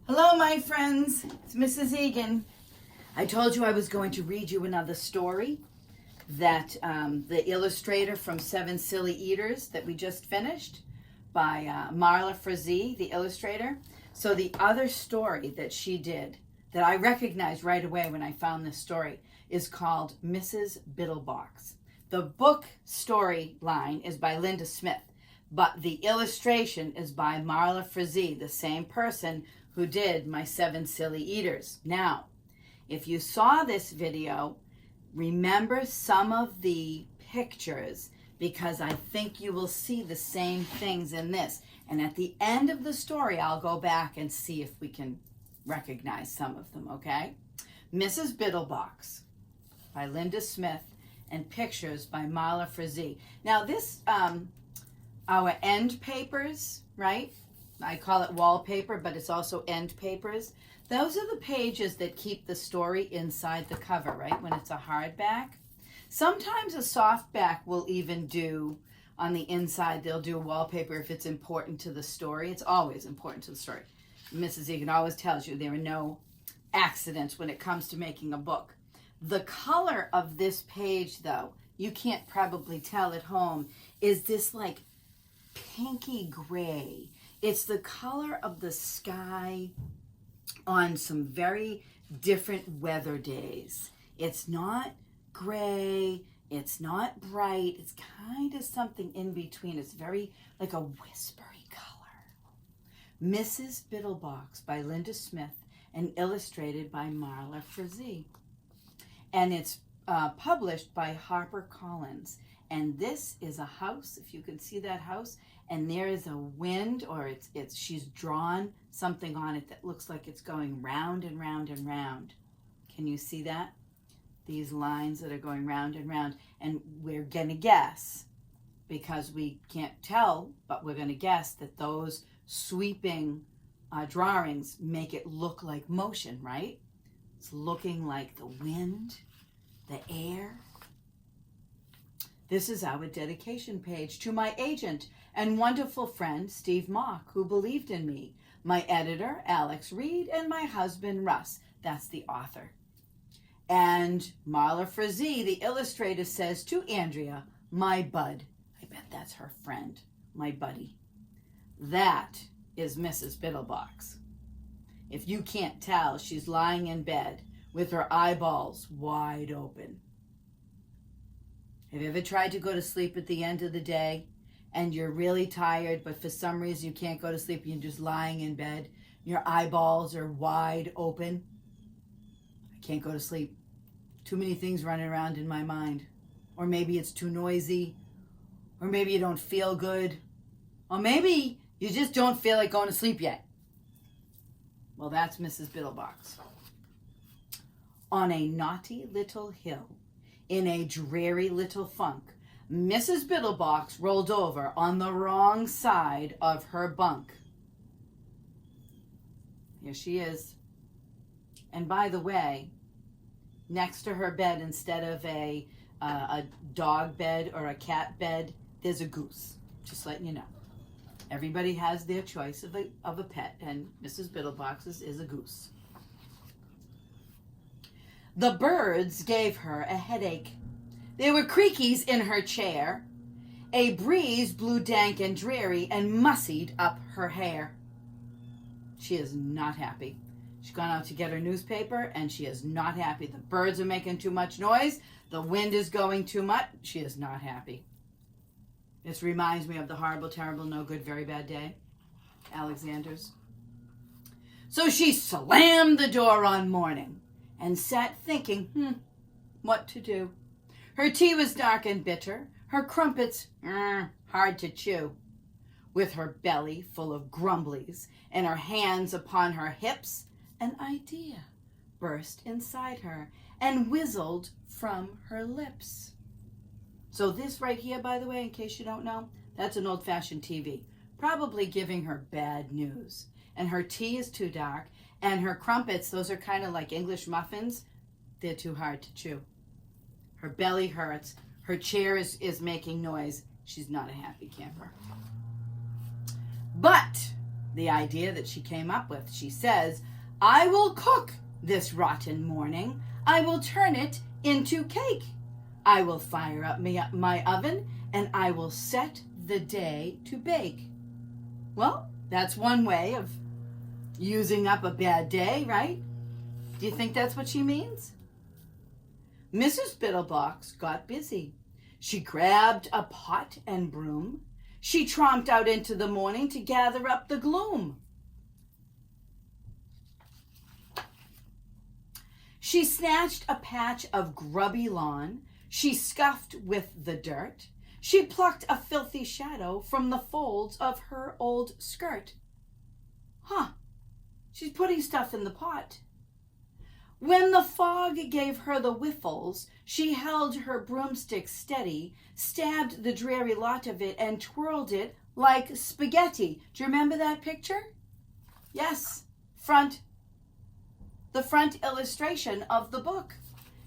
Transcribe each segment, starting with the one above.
Hello, my friends. It's Mrs. Egan. I told you I was going to read you another story that the illustrator from Seven Silly Eaters that we just finished by Marla Frazee, the illustrator. So the other story that she did that I recognized right away when I found this story is called Mrs. Biddlebox. The book storyline is by Linda Smith, but the illustration is by Marla Frazee, the same person who did my Seven Silly Eaters. Now, if you saw this video, remember some of the pictures because I think you will see the same things in this. And at the end of the story, I'll go back and see if we can recognize some of them, okay? Mrs. Biddlebox by Linda Smith and pictures by Marla Frazee. Now this, our end papers, right? I call it wallpaper, but it's also end papers. Those are the pages that keep the story inside the cover, right? When it's a hardback. Sometimes a softback will even do, on the inside, they'll do a wallpaper if it's important to the story. It's always important to the story. Mrs. Egan always tells you there are no accidents when it comes to making a book. The color of this page, though, you can't probably tell at home, is this like pinky gray. It's the color of the sky on some very different weather days. It's not gray, it's not bright, it's kind of something in between. It's very like a whispery color. Mrs. Biddlebox by Linda Smith and illustrated by Marla Frazee. And it's published by HarperCollins. And this is a house, if you can see that house, and there is a wind, or she's drawn something on it that looks like it's going round and round and round. Can you see that? These lines that are going round and round. And we're going to guess, because we can't tell, but we're going to guess that those sweeping drawings make it look like motion, right? It's looking like the wind, the air. This is our dedication page to my agent and wonderful friend, Steve Mock, who believed in me, my editor, Alex Reed, and my husband, Russ. That's the author. And Marla Frazee, the illustrator, says to Andrea, my bud. I bet that's her friend, my buddy. That is Mrs. Biddlebox. If you can't tell, she's lying in bed with her eyeballs wide open. Have you ever tried to go to sleep at the end of the day and you're really tired, but for some reason you can't go to sleep and you're just lying in bed? Your eyeballs are wide open. I can't go to sleep. Too many things running around in my mind. Or maybe it's too noisy. Or maybe you don't feel good. Or maybe you just don't feel like going to sleep yet. Well, that's Mrs. Biddlebox. On a naughty little hill, in a dreary little funk, Mrs. Biddlebox rolled over on the wrong side of her bunk. Here she is. And by the way, next to her bed, instead of a dog bed or a cat bed, there's a goose. Just letting you know. Everybody has their choice of a pet, and Mrs. Biddlebox's is a goose. The birds gave her a headache. There were creakies in her chair. A breeze blew dank and dreary and mussied up her hair. She is not happy. She's gone out to get her newspaper, and she is not happy. The birds are making too much noise. The wind is going too much. She is not happy. This reminds me of the Horrible, Terrible, No Good, Very Bad Day, Alexander's. So she slammed the door on morning and sat thinking, what to do. Her tea was dark and bitter, her crumpets hard to chew. With her belly full of grumblies and her hands upon her hips, an idea burst inside her and whizzled from her lips. So this right here, by the way, in case you don't know, that's an old-fashioned TV, probably giving her bad news. And her tea is too dark, and her crumpets, those are kind of like English muffins, they're too hard to chew. Her belly hurts, her chair is making noise. She's not a happy camper. But the idea that she came up with. She says, I will cook this rotten morning. I will turn it into cake. I will fire up my oven, and I will set the day to bake. Well, that's one way of using up a bad day, right? Do you think that's what she means? Mrs. Biddlebox got busy. She grabbed a pot and broom. She tromped out into the morning to gather up the gloom. She snatched a patch of grubby lawn. She scuffed with the dirt. She plucked a filthy shadow from the folds of her old skirt. Huh, she's putting stuff in the pot. When the fog gave her the whiffles, she held her broomstick steady, stabbed the dreary lot of it, and twirled it like spaghetti. Do you remember that picture? Yes, the front illustration of the book.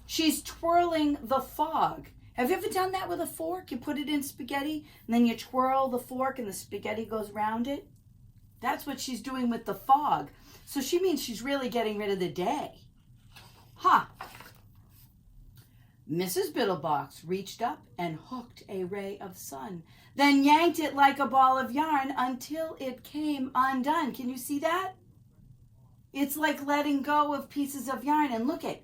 She's twirling the fog. Have you ever done that with a fork? You put it in spaghetti, and then you twirl the fork, and the spaghetti goes around it. That's what she's doing with the fog. So she means she's really getting rid of the day. Huh. Mrs. Biddlebox reached up and hooked a ray of sun, then yanked it like a ball of yarn until it came undone. Can you see that? It's like letting go of pieces of yarn. And look at,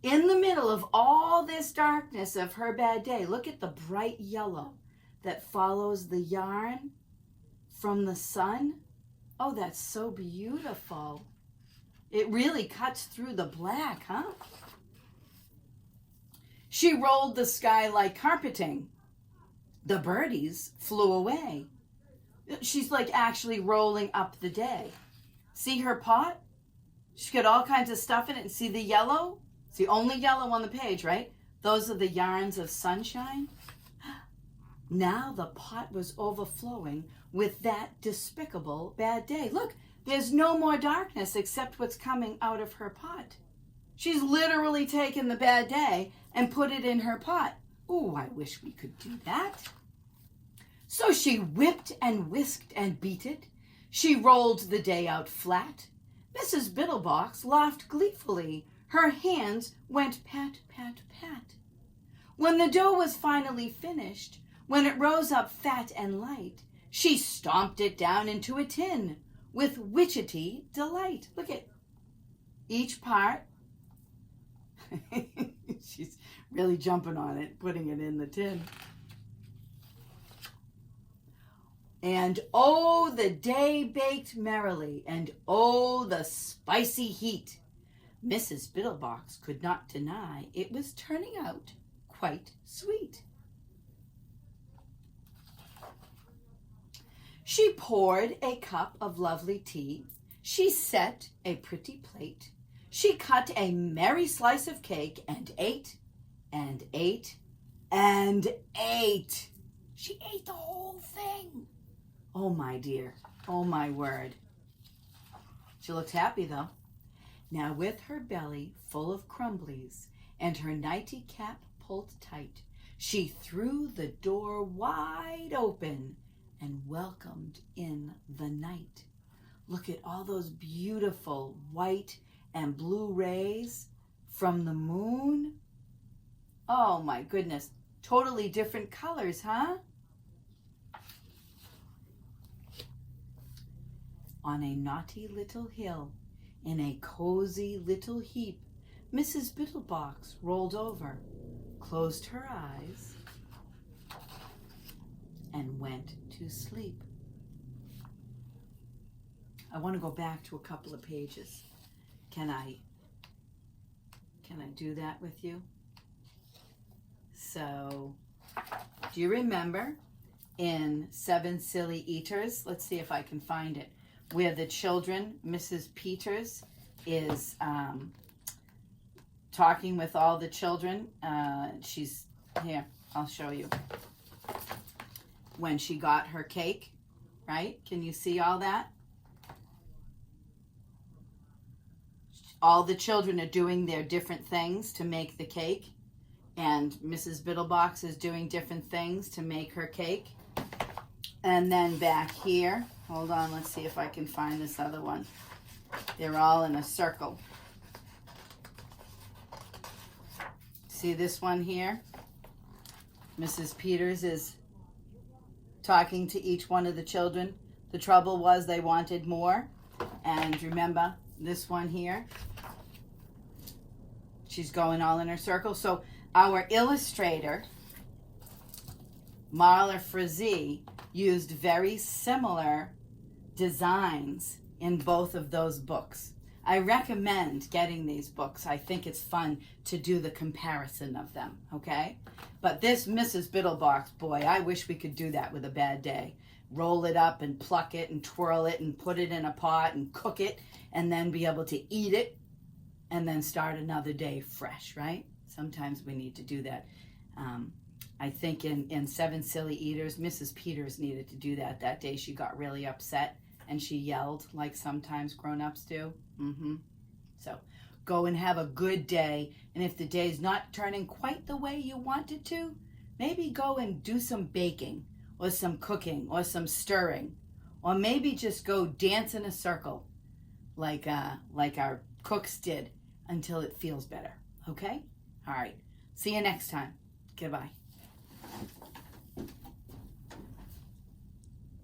in the middle of all this darkness of her bad day, look at the bright yellow that follows the yarn from the sun. Oh, that's so beautiful. It really cuts through the black, huh? She rolled the sky like carpeting. The birdies flew away. She's like actually rolling up the day. See her pot? She's got all kinds of stuff in it. And see the yellow? It's the only yellow on the page, right? Those are the yarns of sunshine. Now the pot was overflowing with that despicable bad day. Look, there's no more darkness except what's coming out of her pot. She's literally taken the bad day and put it in her pot. Ooh, I wish we could do that. So she whipped and whisked and beat it. She rolled the day out flat. Mrs. Biddlebox laughed gleefully. Her hands went pat, pat, pat. When the dough was finally finished, when it rose up fat and light, she stomped it down into a tin with witchetty delight. Look at each part. She's really jumping on it, putting it in the tin. And oh, the day baked merrily, and oh, the spicy heat. Mrs. Biddlebox could not deny it was turning out quite sweet. She poured a cup of lovely tea. She set a pretty plate. She cut a merry slice of cake and ate and ate and ate. She ate the whole thing. Oh, my dear. Oh, my word. She looks happy, though. Now, with her belly full of crumblies and her nighty cap pulled tight, she threw the door wide open and welcomed in the night. Look at all those beautiful white and blue rays from the moon. Oh, my goodness. Totally different colors, huh? On a naughty little hill, in a cozy little heap, Mrs. Biddlebox rolled over, closed her eyes, and went to sleep. I want to go back to a couple of pages. Can I do that with you? So, do you remember in Seven Silly Eaters? Let's see if I can find it. Where the children, Mrs. Peters is talking with all the children. She's here. I'll show you. When she got her cake, right? Can you see all that? All the children are doing their different things to make the cake. And Mrs. Biddlebox is doing different things to make her cake. And then back here, Hold on, let's see if I can find this other one. They're all in a circle. See this one here? Mrs. Peters is talking to each one of the children. The trouble was they wanted more. And remember this one here? She's going all in her circle. So our illustrator, Marla Frazee, used very similar designs in both of those books. I recommend getting these books. I think it's fun to do the comparison of them, okay? But this Mrs. Biddlebox, boy, I wish we could do that with a bad day. Roll it up and pluck it and twirl it and put it in a pot and cook it and then be able to eat it and then start another day fresh, right? Sometimes we need to do that. I think in Seven Silly Eaters, Mrs. Peters needed to do that. That day she got really upset and she yelled like sometimes grown-ups do. So go and have a good day. And if the day's not turning quite the way you want it to, maybe go and do some baking or some cooking or some stirring. Or maybe just go dance in a circle like our cooks did until it feels better. Okay? All right. See you next time. Goodbye.